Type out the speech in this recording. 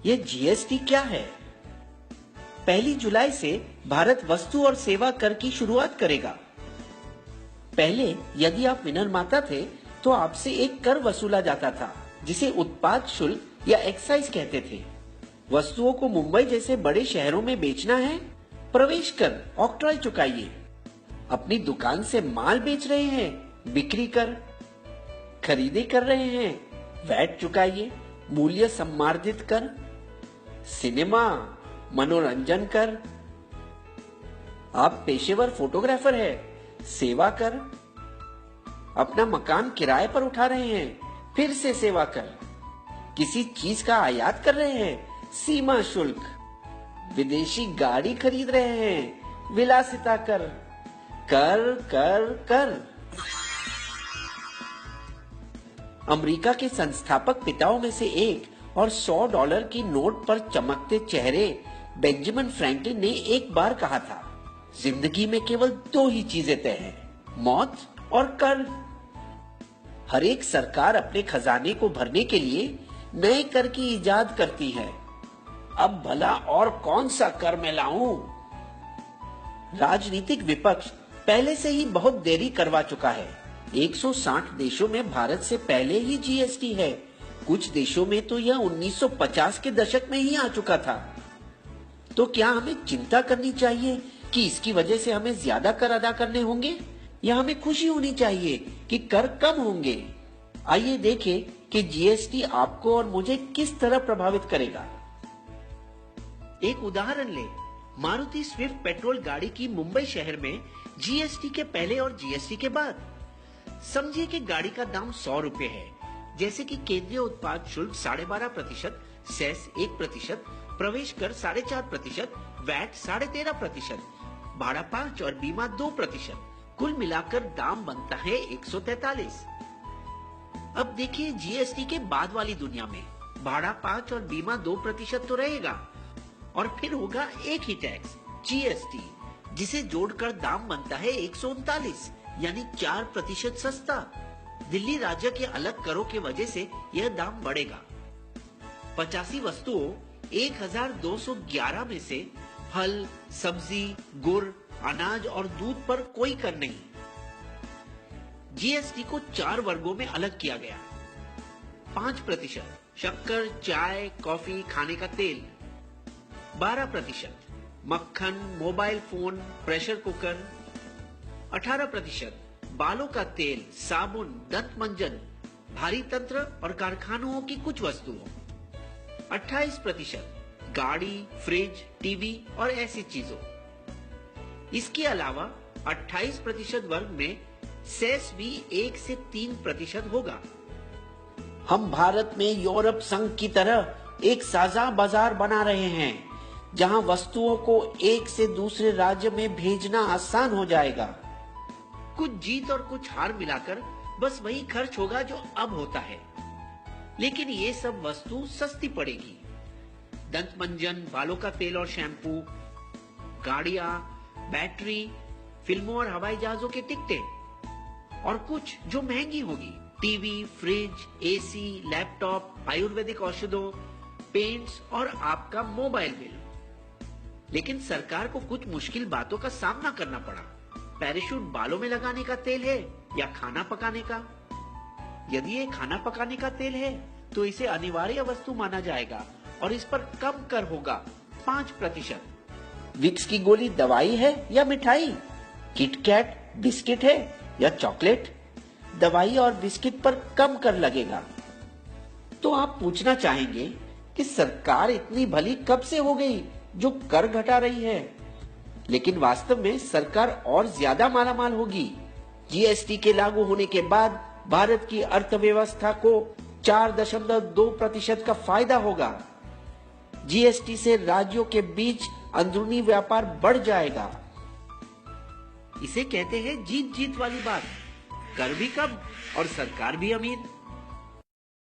ये जीएसटी क्या है? 1 जुलाई से भारत वस्तु और सेवा कर की शुरुआत करेगा। पहले यदि आप विनिर्माता थे तो आपसे एक कर वसूला जाता था जिसे उत्पाद शुल्क या एक्साइज कहते थे। वस्तुओं को मुंबई जैसे बड़े शहरों में बेचना है, प्रवेश कर ऑक्ट्रॉय चुकाइए। अपनी दुकान से माल बेच रहे हैं, बिक्री कर। खरीदी कर रहे हैं, वैट चुकाइए। मूल्य सम्मार्जित कर, सिनेमा, मनोरंजन कर। आप पेशेवर फोटोग्राफर है, सेवा कर। अपना मकान किराए पर उठा रहे हैं, फिर से सेवा कर। किसी चीज का आयात कर रहे हैं, सीमा शुल्क। विदेशी गाड़ी खरीद रहे हैं, विलासिता कर। कर कर कर। अमेरिका के संस्थापक पिताओं में से एक और $100 की नोट पर चमकते चेहरे बेंजामिन फ्रैंकलिन ने एक बार कहा था, जिंदगी में केवल 2 ही चीजें तय हैं, मौत और कर। हर एक सरकार अपने खजाने को भरने के लिए नए कर की इजाद करती है। अब भला और कौन सा कर मैं लाऊं? राजनीतिक विपक्ष पहले से ही बहुत देरी करवा चुका है। 160 देशों में भारत से पहले ही जीएसटी है। कुछ देशों में तो यह 1950 के दशक में ही आ चुका था। तो क्या हमें चिंता करनी चाहिए कि इसकी वजह से हमें ज्यादा कर अदा करने होंगे, या हमें खुशी होनी चाहिए कि कर कम होंगे? आइए देखें कि जीएसटी आपको और मुझे किस तरह प्रभावित करेगा। एक उदाहरण ले, मारुति स्विफ्ट पेट्रोल गाड़ी की मुंबई शहर में जीएसटी के पहले और जीएसटी के बाद। समझिए कि गाड़ी का दाम 100 रुपए है, जैसे कि केंद्रीय उत्पाद शुल्क 12.5%, सेस 1%, प्रवेश कर 4.5%, वैट 13.5%, भाड़ा 5 और बीमा 2%। कुल मिलाकर दाम बनता है 143। अब देखिए जीएसटी के बाद वाली दुनिया में भाड़ा 5 और बीमा 2% तो रहेगा, और फिर होगा एक ही टैक्स जीएसटी, जिसे जोड़कर दाम बनता है 139, यानी 4% सस्ता। दिल्ली राज्य के अलग करों की वजह से यह दाम बढ़ेगा। 85 वस्तुओं 1211 में से फल, सब्जी, गुड़, अनाज और दूध पर कोई कर नहीं। जीएसटी को 4 वर्गों में अलग किया गया। 5% शक्कर, चाय, कॉफी, खाने का तेल। 12% मक्खन, मोबाइल फोन, प्रेशर कुकर। 18% बालों का तेल, साबुन, दंत मंजन, भारी तंत्र और कारखानों की कुछ वस्तुओं। 28% गाड़ी, फ्रिज, टीवी और ऐसी चीजों। इसके अलावा 28% वर्ग में सेस भी 1 से 3% होगा। हम भारत में यूरोप संघ की तरह एक साझा बाजार बना रहे हैं, जहां वस्तुओं को एक से दूसरे राज्य में भेजना आसान हो जाएगा। कुछ जीत और कुछ हार मिलाकर बस वही खर्च होगा जो अब होता है, लेकिन ये सब वस्तु सस्ती पड़ेगी। दंत मंजन, बालों का तेल और शैम्पू, गाड़ियां, बैटरी, फिल्मों और हवाई जहाजों के टिकटें, और कुछ जो महंगी होगी, टीवी, फ्रिज, एसी, लैपटॉप, आयुर्वेदिक औषधों, पेंट्स और आपका मोबाइल बिल। लेकिन सरकार को कुछ मुश्किल बातों का सामना करना पड़ा। पैराशूट बालों में लगाने का तेल है या खाना पकाने का? यदि ये खाना पकाने का तेल है तो इसे अनिवार्य वस्तु माना जाएगा और इस पर कम कर होगा 5%। विक्स की गोली दवाई है या मिठाई? किटकैट बिस्किट है या चॉकलेट? दवाई और बिस्किट पर कम कर लगेगा। तो आप पूछना चाहेंगे कि सरकार इतनी भली कब से हो गई जो कर घटा रही है? लेकिन वास्तव में सरकार और ज्यादा मालामाल होगी। जीएसटी के लागू होने के बाद भारत की अर्थव्यवस्था को 4.2% का फायदा होगा। जीएसटी से राज्यों के बीच अंदरूनी व्यापार बढ़ जाएगा। इसे कहते हैं जीत जीत वाली बात। कर भी कम और सरकार भी अमीर।